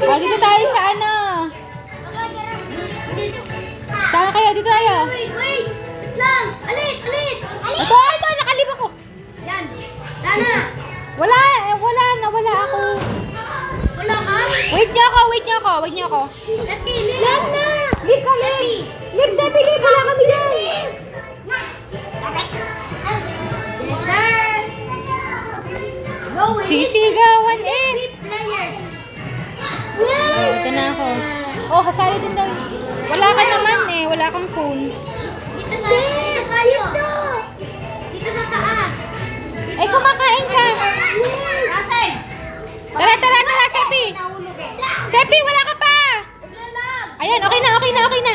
Dito tayo sa ano? Saan kaya? Dito tayo. Wait! Wait lang! Alis! Alis! Ito, nakalibak ko. Yan! Dana! Nawala ako. Wala ka? Wait niyo ako. Lepi! Yan na! Lip ka, Lip. Lip, Sepi, Lip. Wala kami dyan. Yes, sir! Go with it! Sisigawan eh. Player! Ito na ako. Oh, kasali din daw. Wala ka naman eh. Wala kang phone. Dito tayo! Dito sa taas! Ay, kumakain ka. Asen! Tara, Sepi. Sepi, wala ka pa. Ayan, okay na.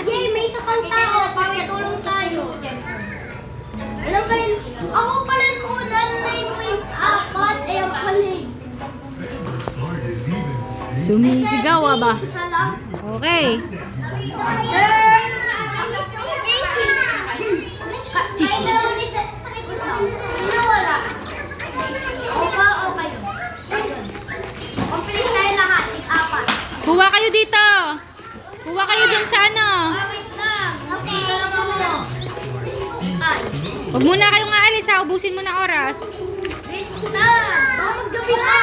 Yay, may isa pang tao. Pakitulong tayo. Alam kayo, ako pala una, 9 wins, 4, eh, ang palig. Sumisigaw ba? Isa lang. Okay. Sir! Kahit dalawa ni sakit ko lang. Sino wala? Ako ba o kayo? Ayun. Complete tayo lahat. Tig-apat. Kuha kayo dito. Kuha kayo dun sa ano. Wait lang. Dito lang ako. Ay. Huwag muna kayong aalis ha. Ubusin mo na oras. Wait lang. Baka maggabi na.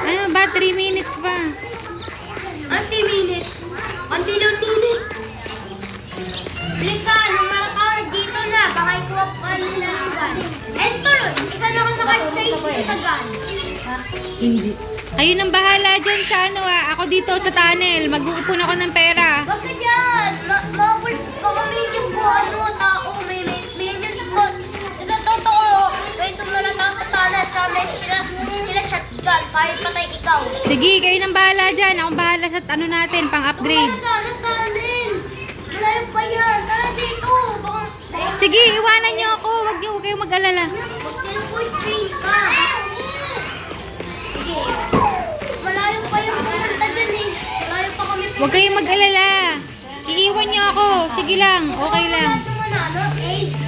Ano ba? 3 minutes pa. 20 minutes. 1 billion minutes. Bilisan, yung mga card dito na. Baka ikuha pa nila yung gun. Enter! Isa na ako naka-chase sa gun. Hindi. Ayun ang bahala dyan sa ano ha. Ako dito sa tunnel. Mag-uupon ako ng pera. Wag ka dyan! Baka may yung ano, tao. May yung spot. Sa totoo, may tumalang tao sa tunnel. Tsaka sila shotgun. Para patay ikaw. Sige, kayo nang bahala dyan. Akong bahala sa ano natin, pang-upgrade. Wala sa tunnel. Malayo pa yan. Tara dito. Baka... Sige, iwanan niyo ako. Huwag kayong mag-alala. Huwag kayo po train ka. Sige. Malayo pa yung pumunta dyan eh. Malayo pa kami. Huwag kayong mag-alala. Iiwan niyo ako. Sige lang. Okay lang. Ano? Eggs.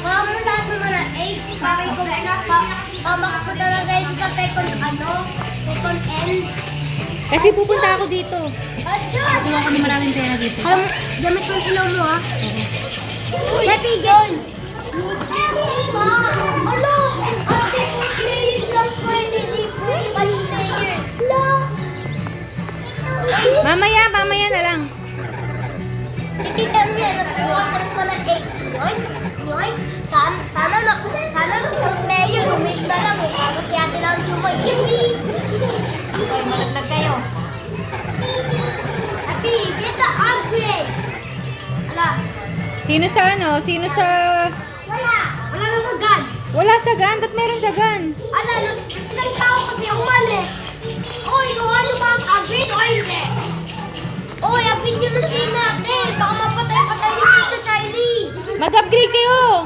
Mga mo lahat ng mga eggs. Para ikaw makapunta na kayo sa second end. Kasi pupunta ako dito. Adyan! Kuha ko ng maraming pera dito. Alam mo, gamit mo yung ilaw mo ha. Happy girl! Ala! Ate, 4 players lang pwede. Di 5 players. Mamaya na lang. Tititan niya, nakuwasan ko na eggs. Yoy. Sana isang player, umig na lang. Tapos si ate lang jumay. Hindi! Okay, malaglag kayo. Happy, get the upgrade! Ala, Sino sa ano? Sino sa... wala na sa gun. Wala sa gun. Ba't meron sa gun? Ala, isang tao kasi umalis. Oy, kuha niyo ba ang upgrade o hindi? Oy, upgrade niyo na siya natin. Baka mapatay-patay niyo sa Charlie. Mag-upgrade kayo.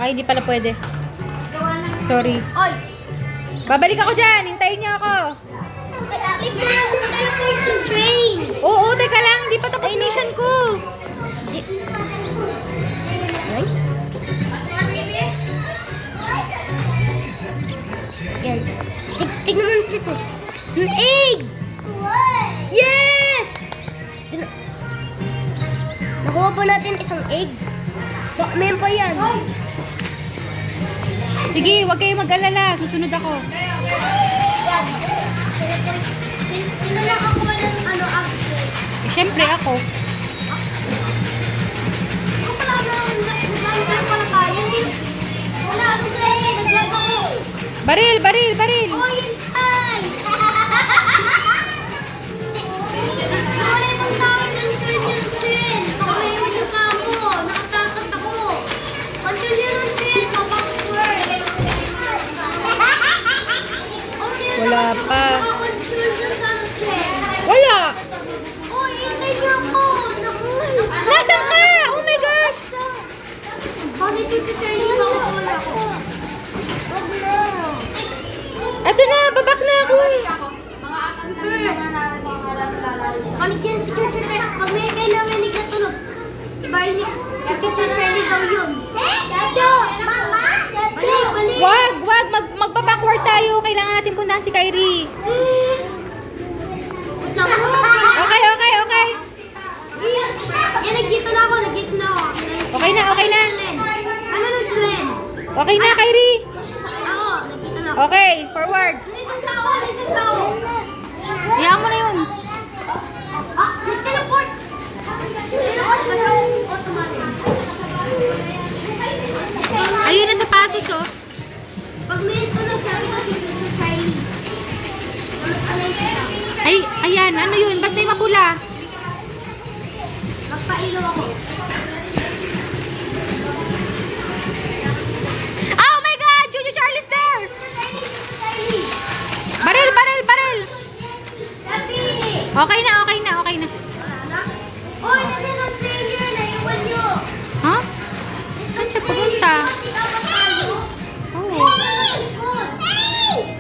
Ay, hindi pala pwede. Sorry. Oy, Babalik ako dyan. Hintayin niyo ako. tignan mo tayo yung train. Oo, teka lang. Hindi pa tapos mission ko. Ay? Yan. Tignan mo yung cheese eh. An egg! Yes! Nakuha ba natin isang egg? Mayroon pa yan. Sige, huwag kayo mag-alala. Susunod ako. Yan. Sino nakakuha ng upgrade? Eh, syempre ako. Ako pala na pala tayo eh. Wala ako play. Naglag ako. Baril! Oh, yun ay! Wala ibang tao yung turn yung train. Baka may yung kamo. Nakatakas ako. Until yun ang train, mapag-swerve. Wala pa. Makakontrol dun sa train. Wala! Oh, hintay niyo ako. Naku. Nasaan ka? Oh my gosh! Bakit yung Charlie makakula ko? Wag na. Eto na, babak na ako eh. Panik yan, pag may kailangan ni katulog, ibahin niya, si Charlie daw yun. Dado! Mama! Balik! Wag! Magpa-backward tayo. Kailangan natin puntahan si Kyrie. na, okay na. Ano nung trend? Okay na, Kyrie. Oo, nakita na. Okay, forward. Isang tao. Hayaan mo na yun. Ah, nag-teleport. Teleport pa siya. Automatic. Ayun na sapatos, oh. Pag may tunog, sabi ko si Kylie. Ano yun? Ay, ayan, ano yun? Ba't may mapula? Magpailaw ako. Oh my God! Juju Charlie's there! Kylie! Baril, baril, baril! Sabi! Okay na, okay na, okay na. Wala na? Uy, nandun ang player! Naiwan nyo! Ha? Saan siya pupunta? Hindi ka papalo? Oh.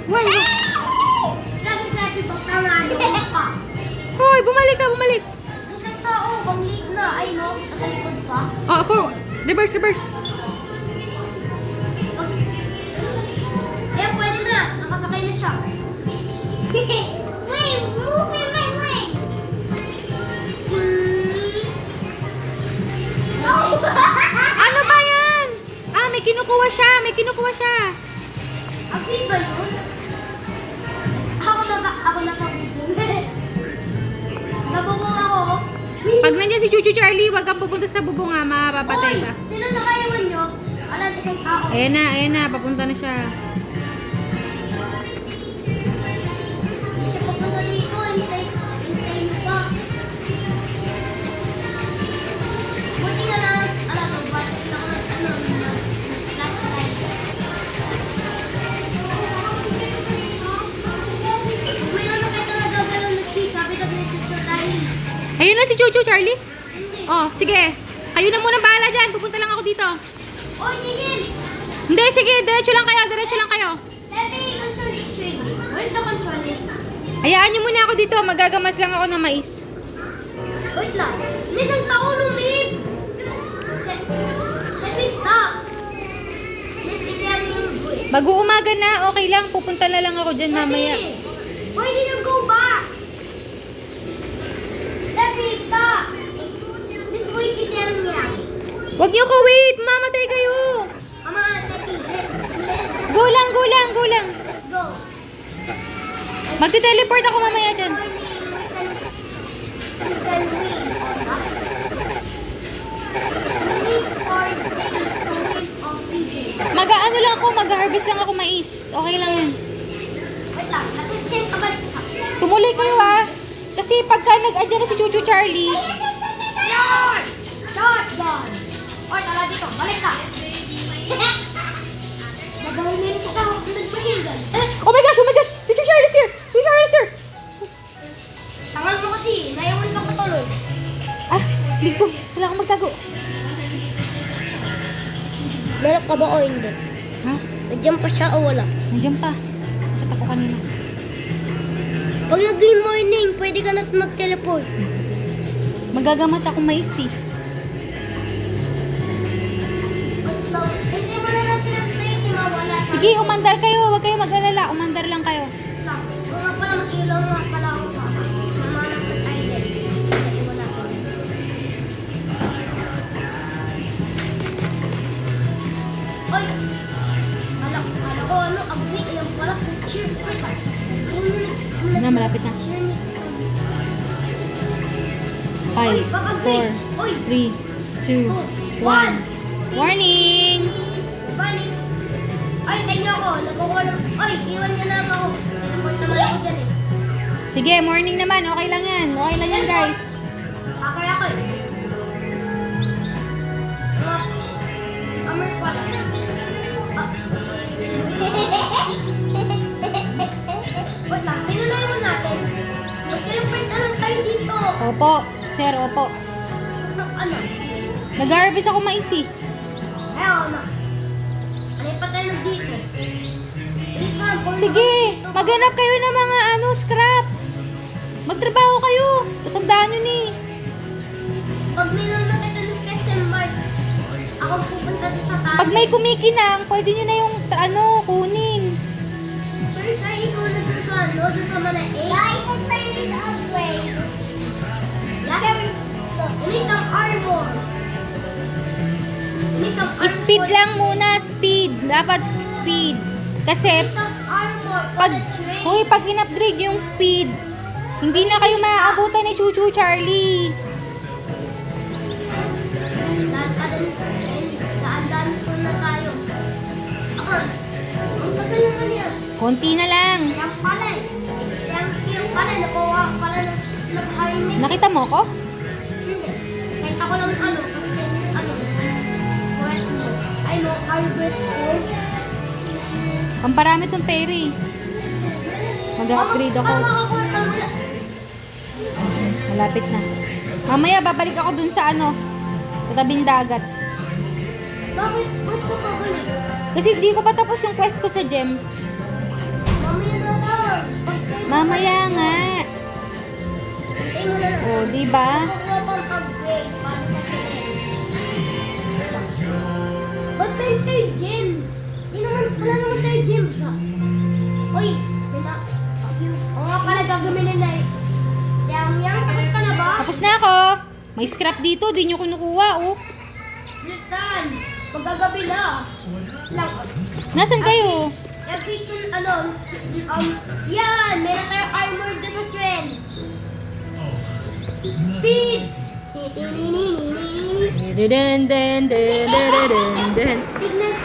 Why? Sabi ba kamano pa? Hoy, bumalik ka, bumalik. Isang tao, bang late na. Ay no, nasa likod pa. Oh, for reverse, reverse. Eh, pwede na. Nakasakay na siya. Wait, move in my way. Ano ba yan? Ah, may kinukuha siya, may kinukuha siya. Agri ba yun? Ako na sa bubong. Nabubong ako. Pag nandiyan si Chuchu Charlie, wag kang pupunta sa bubong ha, mapapatay ka. Sino nakaiwan nyo? Alam, isang tao. Ayan na, papunta na siya. Hindi siya papunta dito. Hintay mo pa. Buti nga lang, alam mo ba? Ito ko last night. May ano kayo talaga gano'n nag-cheat. Sabi ka pinag-cheat tayo. Ayun na si Chuchu Charlie. Hindi. Oh, sige. Kayo na muna bahala dyan. Pupunta lang ako dito. Oy, tigil! Hindi, sige. Diretso lang kayo. Diretso lang kayo. Sabi, control the train. Where's the controller? Hayaan niyo muna ako dito. Magagamas lang ako ng mais. Wait lang. Isang tao lumib! Sabi, stop! Let's get out yung buhay. Mag-uumaga na. Okay lang. Pupunta na lang ako dyan mamaya. Why did you go back? Sabi, stop! Let's wait in there niya. Wag niyo ko wait. Mamatay kayo. Ama, Sabi, let's Go lang, go lang, go lang. go. Magte-teleport ako mamaya dyan. Morning, we can win. We need 4 days to win oxygen. Mag-ano lang ako. Mag-harvest lang ako mais. Okay lang yan. Wait lang, nag-change ka ba? Tumuloy kayo ha. Kasi pagka nag-adyan na si Chuchu Charlie, Yard! Shotgun! Oy, tala dito, balik ka! Magawin mo yung tsaka nagpasilgan. oh my gosh, oh my gosh! Chuchu Charlie's here! Chuchu Charlie's here! Tangal mo kasi, naiwan ka patuloy. Ah, ligo. Wala akong magtago. Meron ka ba o hindi? Ha? Nandiyan pa siya o wala? Nandiyan pa. Nakita ko kanina. Pag nag-game morning, pwede ka na mag-teleport. Magagamas akong mais eh. Hindi mo na lang sinantay, di mawala. Sige, umandar kayo. Huwag kayo mag-alala. Umandar lang kayo. Kung nga pala mag-ilaw nga pala ako pa. Mamanap sa island. Hindi mo na ako. Oy! Kala ko ano, abit yan pala. Cheer ko pa. Na, malapit na. 5, 4, 3, 2, 1. Warning! Balik! Ay, tayo niyo ako. Nagkukuha ng... Ay, iwan niyo na ako. Pinapot naman ako dyan eh. Sige, morning naman. Okay lang yan. Okay lang yan, guys. Akay ako eh. Amoy pala. Wait lang, sino na iwan natin? Mag-teleport na lang tayo dito. Opo. Sir, opo. Ano? Nag-harvest ako mais eh. Ayaw na. Ano pa tayo dito? Sige, maghanap kayo ng mga scrap. Magtrabaho kayo. Tutandaan nyo ni. Pag minunod kita ng question mark, ako pupunta doon sa tayo. Pag may kumikinang, pwede nyo na yung kunin. Sir, tayo ko na doon sa doon sa mana 8. Guys, I'm trying to upgrade. Yes. We need some armor. Piece of Speed armor. lang muna, speed. Dapat speed. Kasi, Piece of armor for pag, the train. huy, pag in-upgrade yung speed, hindi na kayo maaabutan ni Chuchu Charlie. Daan-daan po na tayo. Ako, ang tagal naman yan. Konti na lang. Yan pala eh. Yung pala, nakuha ko pala ng nag-harness. Nakita mo ko? Hindi. Kahit ako lang kasi quest mo. Ay, no, harvest ko. Pamparami tong peri. Mag-upgrade ako. Paano makakuha ka mula? Malapit na. Mamaya, babalik ako dun sa sa tabing dagat. Bakit? Ba't ka pabalik? Kasi di ko pa tapos yung quest ko sa gems. Mamaya na lang. Pagkain mo Mamaya nga. Pagkain mo na lang. O, di ba? Makukuha pang upgrade para sa train. Ba't 20 gems? Wala naman tayo gems ha. Uy, oo nga pala gagawin na eh. Yang, tapos ka na ba? Tapos na ako. May scrap dito, di nyo kinukuha, oh. Listen, magagabi na. Lang. Nasan kayo? Every yan, meron tayong armor dito sa train. Speed! Den den den den den den.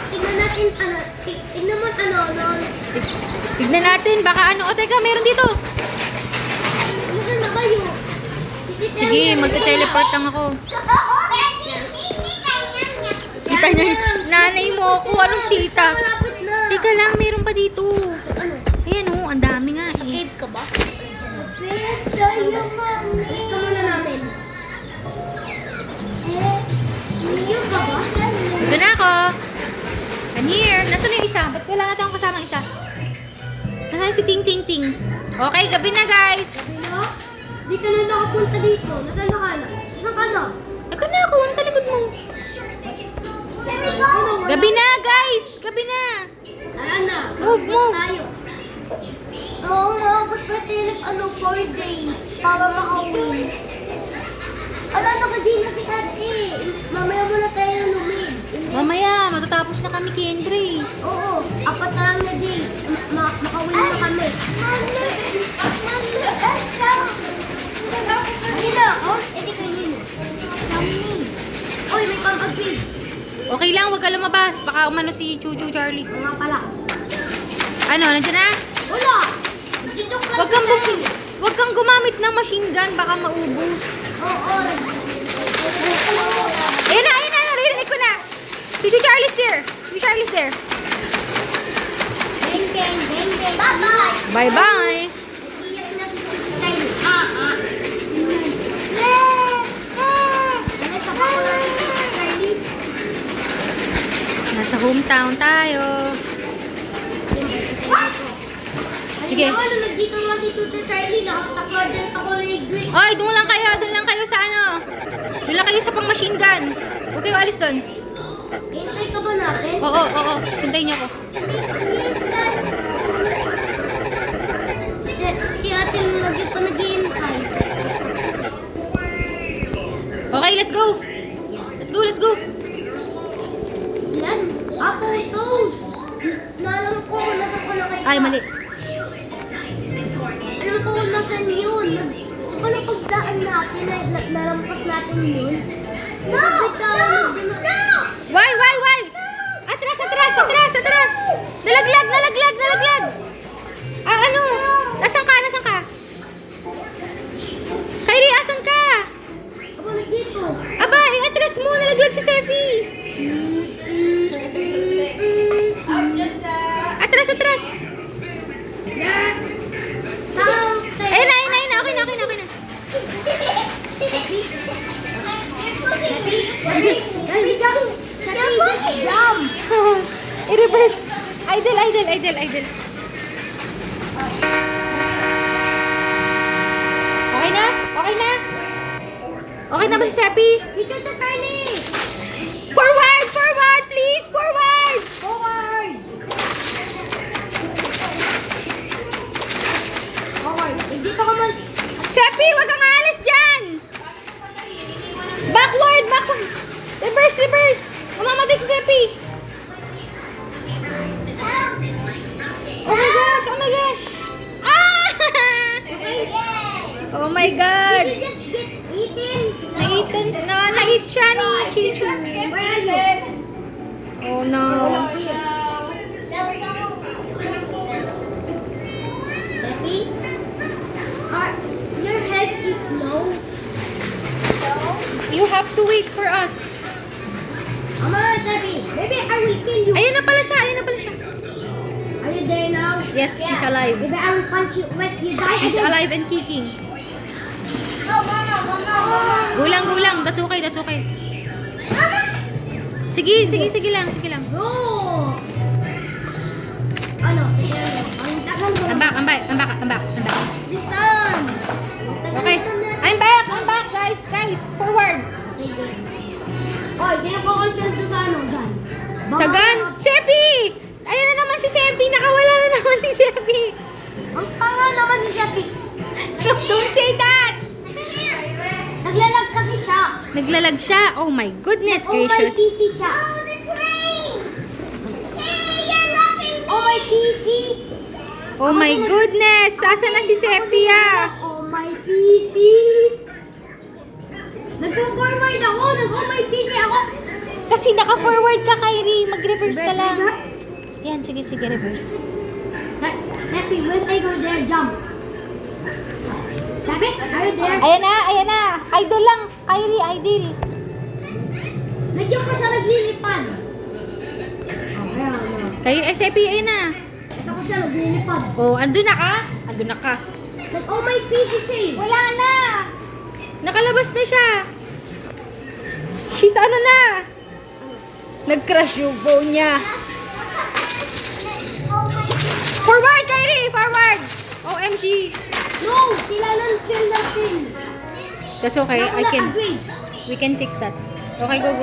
Tignan natin, tignan mo, Tignan natin, baka O, teka, meron dito. Nasaan na kayo? Sige, magte-teleport lang ako. Kita niya, nanay mo ako. Anong tita? Malapit na. Teka lang, meron pa dito. Ano? Ayan, oh, ang dami nga Sa eh. cave ka ba? Pwede yung mami. Ito muna namin. Yung ka ba? Dito na ako. I'm here. Nasaan yung isa? Ba't wala natin akong kasama isa? Nasaan si Ting Ting Ting? Okay, gabi na guys. Hello? Di ka na nakapunta dito. Nasaan ka na? Nasaan ka na? Ito na ako. Nasa likod mo. There we go! Gabi na guys. Gabi na. Tara na. Move, move. Tayo. Oo nga, ba't ba tinig 4 days para makauwi? Ala, naka-gym na si Ate. Mamaya muna tayo lumig. Mamaya, matatapos na kami Kendry. Oo, 4 na lang na days. Makauwi na kami. Hindi na, oh? Edi kayo yun. Uy, may pang-upgrade. Okay lang, wag ka lumabas. Baka umano si Chuchu Charlie. Oo nga pala. Ano, nandiyan na? Wala! Nagtitok lang Wag kang, si Ate. wag kang gumamit ng machine gun. Baka maubos. Oo. Ayun na, narinig ko na. Chuchu Charlie's there. Chuchu Charlie's there. Bang, bang, bang, bang. Bye-bye! Bye-bye. Iyak na si Kylie. Nalay sa pakulan si Kylie. Nasa hometown tayo. Sige. Ano, nandito naman si Tutor Charlie. Nakatakla dyan sa kulay green. Oy, doon lang kayo sa Doon lang kayo sa pang machine gun. Huwag kayo alis doon. Hintay ka ba natin? Oo. Hintayin niyo ako. Si ate mo lagi pa naghihintay. Okay, let's go. Let's go. Yan. Apple toast. Nalam ko, nasa ko na kayo. Ay, mali. Alam ko kung nasan yun. Ano pagdaan natin, nalampas natin yun. No! Why? Atras! Nalaglag! Ano? Nasaan ka? Kylie, asan ka? Ako dito. Aba, atras mo. Nalaglag si Sefi. Atras! Ayun na. Okay na. I-reverse. Idol. Okay na ba si Sepi? Dito sa Kylie! Forward, please! Forward! Dito ka man. Sepi, wag kang alis dyan! Backward! Reverse! Umamag my God! Did you just get eaten? Na-hit siya ni Chichu. Where are you? Oh no. Debbie? Your head is low. You have to wait for us. Come on, Debbie. Baby, I will kill you. Ayun na pala siya, ayun na pala siya. Are you there now? Yes, she's alive. Baby, I will punch you when you die. She's again. alive and kicking. Mama. Gulang. That's okay, that's okay. Sige lang. No. Ano? Ang tagal mo. I'm back. Listen. Okay. I'm back, guys. Forward. Oy, kinakocontrol ko sa ano, Gan. Sagan. Sepi! Ayun na naman si Sepi. Nakawala na naman si Sepi. Ang tanga naman ni Jeffy. Don't say that! Naglalag kasi siya. Naglalag siya. Oh my goodness Oh, my gracious. PC siya. Oh, the train! Hey, you're laughing! Oh, my PC! Oh my goodness. Asan na si Sepi Oh, my PC! Nagpo-forward ako! Nag-oh, my PC ako! Kasi naka-forward ka, Kyrie. Mag-reverse ka lang. Yan, sige, reverse. Happy, when I go there, jump. Sabi, are you there? Ayan na. Idol lang. Kyrie, idol. Nandiyan pa siya naglilipad. Kyrie, Sepi, ayun na. Ito ko siya naglilipad. Oh, andun na ka? Andun na ka. Oh, my PC siya eh. Wala na. Nakalabas na siya. She's ano na. Nag-crash yung phone niya. Forward, Kyrie! Forward! OMG! No! Sila lang kill natin. That's okay. We can fix that. Okay, go.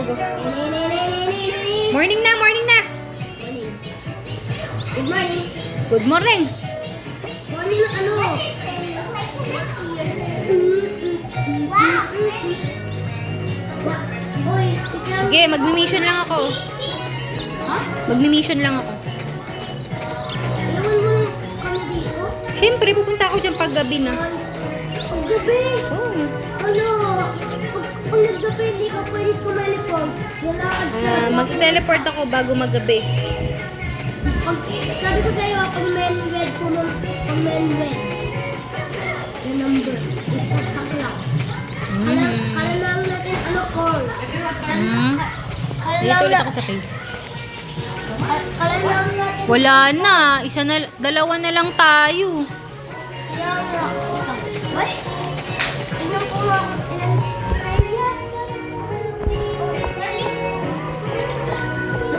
Morning na. Good morning. Good morning. Morning ng ano? Boy, Sige, magmi-mission lang ako. Ha? Magmi-mission lang ako. Iwan mo lang kami dito? Siyempre, pupunta ako dyan paggabi na. Ang gabi. Oh. Ano? Pag naggabi, hindi ka pwede kumalipon. Wala ka dyan. Mag-teleport ako bago maggabi. Sabi ko sa'yo, pag men-red, pag men-red. The number is pagkakla. Kala lang natin ano call. Kala Dito ulit ako sa page. lang natin. Wala na. Dalawa na lang tayo. Kaya nga. Ay! Tignan ko nga.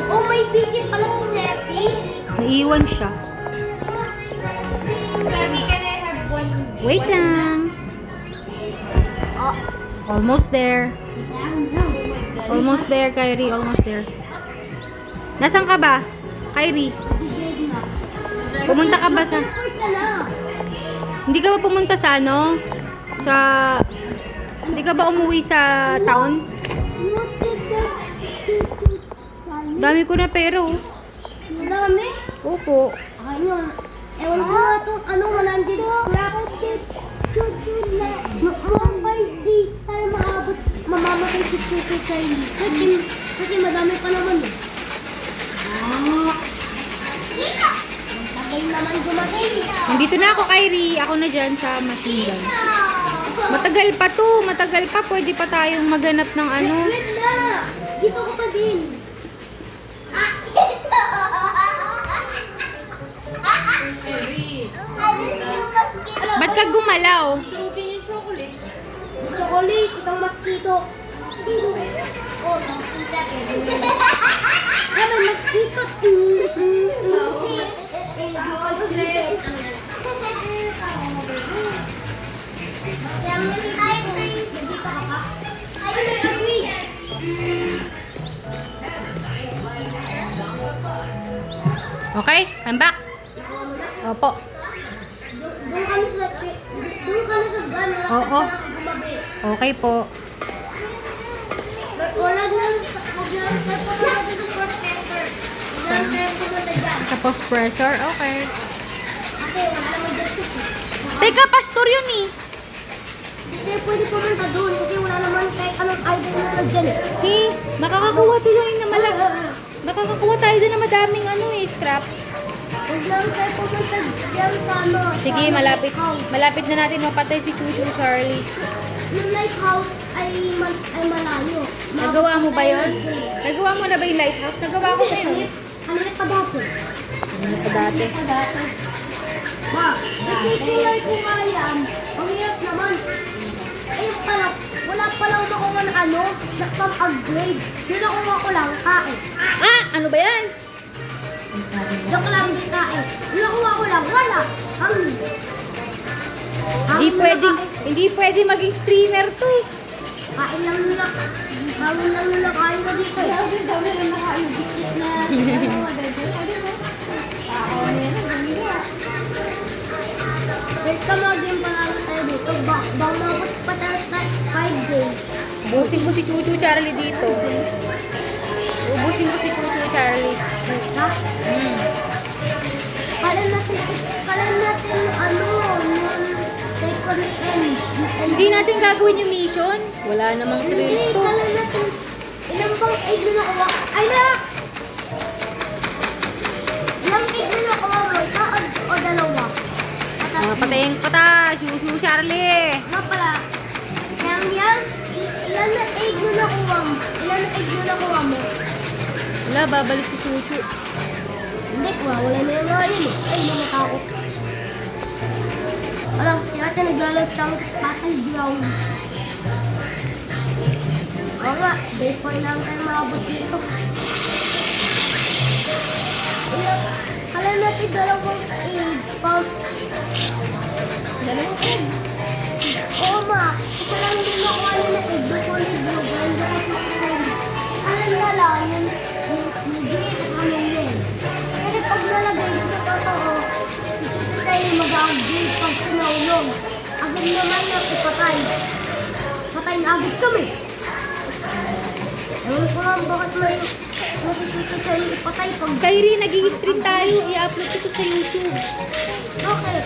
Oh, may busy pala si Sepi. Naiwan siya. Sepi, can I have one? Wait lang. Oh. Almost there. Almost there, Kyrie. Almost there. Nasaan ka ba? Kyrie, pumunta ka ba sa... Hindi ka ba pumunta sa ano? Sa... Hindi ka ba umuwi sa town? Dami ko na pero. Madami? Opo. Ayun. Ewan ko nga itong ano, 100 crap. Mga 5 days tayo maabot. Mamamatay si Chuchu Charlie. Kasi madami pa naman eh. Tagal naman gumatay. Nandito na ako, Kyrie. Ako na dyan sa machine gun. Matagal pa to. Matagal pa. Pwede pa tayong maganap ng ano. Wait na! Dito ko pa din. Ba't ka gumalaw? Chocolate, itong mosquito. Oh, mosquito. Ah, may mosquito. Okay, I'm back. Opo. Doon ka na sa gun. Oo. Gumabi. Okay po. Wala na sa processor. Wala na pumunta dyan. Sa post-pressor? Okay. Kasi wala naman dyan. Teka, pastor yun eh. Hindi pwede pumunta doon kasi wala naman kahit anong idol na nandyan eh. Hey, makakakuha tayo na makakakuha tayo doon na madaming scrap. Huwag lang tayo pumunta dyan sa ano. Sige, sa malapit. lighthouse. Malapit na natin mapatay si Chuchu Charlie. Yung lighthouse ay malayo. Nagawa mo ba yon? Nagawa mo na ba yung lighthouse? Nagawa ko na yun. Ano pa dati? Ano pa dati? Ma, ikikulay ko nga yan. Ang hirap naman. Ayun pala, wala palang nakuha na pang-upgrade. Yung nakuha ko lang, kain. Ah! Ano ba yan? Joke lang, di kain. Yung nakuha ko lang, wala. Hindi pwede maging streamer to eh. Kain lang nila. Kain lang nila kain ko dito. Dami lang nakain. Wait ka maging panalo tayo dito. Bang mabot pa tayo 5 days. Ubusin ko si Chuchu Charlie dito. Ubusin ko si Chuchu Charlie. Wait ka? Kala natin yung second end. Hindi natin gagawin yung mission. Wala namang thrill Hindi, to. kala natin. Ilang bang egg na nakuha? Ay na! Ilang egg na nakuha mo? Isa o dalawa? Patayin ko ta, Chuchu Charlie. Nga pala, yang, ilan na egg na nakuha mo? Ilan na egg na nakuha mo? Wala, babalik si Chuchu. Hindi, wala na yung alin eh. Ay, namatakot. Alam, si ate naglalas ng battleground. Oo nga, day 4 lang tayo maabot dito. Kala natin dalawang egg. Dalawang egg? Oo ma, isa lang din nakuha nila na egg. Doon ko libro, ganda ako sa alam na lang, yung green at anong yun. Kasi pag nalagay dito totoo, tayo mag-upgrade pag sinulong. Agad naman na ipatay. Patay na agad kami. Ewan ko lang bakit may natitito tayo ipatay pag... Kyrie, nag-i-stream tayo. I-upload ko to sa YouTube. Okay.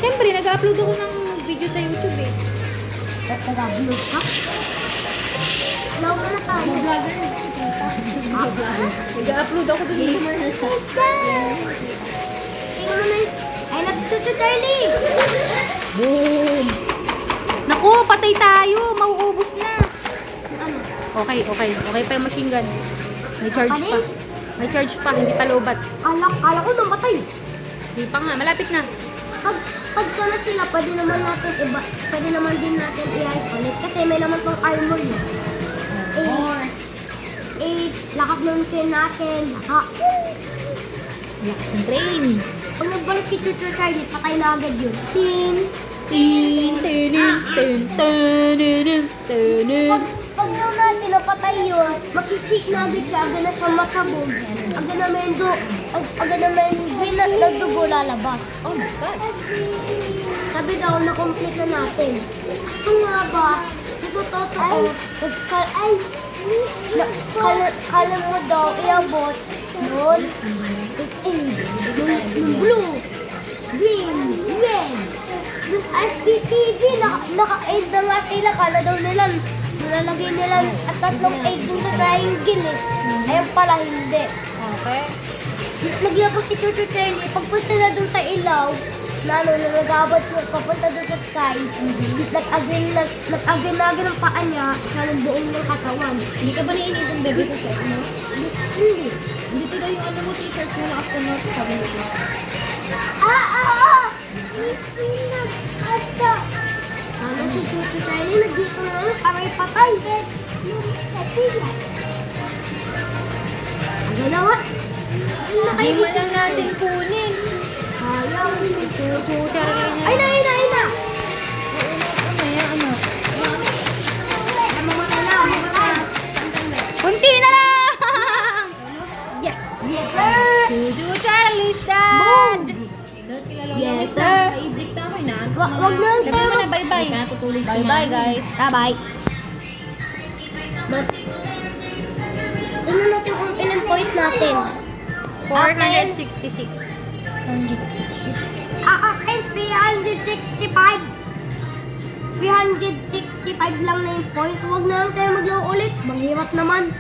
Siyempre, nag-upload ako ng video sa YouTube eh. Nag-upload ka? Lawag na tayo. Nag-upload ako doon. Tingnan mo na yun. Ay, natituto Charlie! Boom! Naku, patay tayo. Mauubos na. Ano? Okay pa yung machine gun. May charge pa. May charge pa, hindi pa lobat. Kala ko namatay. Hindi pa nga, malapit na. Pagka na sila, pwede naman din natin i-isolate kasi may naman pang armor yun. Lakas ng train natin. Lakas ng train. Pag nagbalik si Chuchu Charlie, patay na agad yun. Tin! Pag daw natin napatay yun, makikik na agad siya, agad na siya matabog. Agad na may green na dugo lalabas. Oh my God. Sabi daw, na-complete na natin. Ito nga ba? Ito totoo. Kala mo daw, iabot nun. Yung blue, green, red. Yung SPTV, naka-aid na nga sila. Kala daw nila, nilalagay nila at 3 egg dun sa triangle eh. Ayun pala, hindi. Okay. Naglabas si Chuchu Charlie, pagpunta na dun sa ilaw, na nag-aabot siya, papunta dun sa sky, nag-agin ng paa niya, tsaka ng buong ng katawan. Hindi ka ba naiinit ng bebe ko sa ano? Hindi. Hindi ko daw yung ano mo t-shirt mo na astronaut sabi ko. Sana si Chuchu Charlie, nandito na lang, aray patay. Ang ganawa. Hindi mo lang natin kunin. Ayaw. Chuchu Charlie na. Ay na! Ano? Mamatay na, mamatay. Kunti na lang! Yes! Yes, sir! Chuchu Charlie's dad! Yes, sir. Kaiblik na ako, na. Wag na Sabi mo na bye-bye. Natutulog si Bye-bye Mami. guys. Bye-bye. Tingnan natin kung ilan points natin. 466. Akin 365. 365 lang na yung points. Huwag na lang tayo maglaro ulit. Manghirap naman.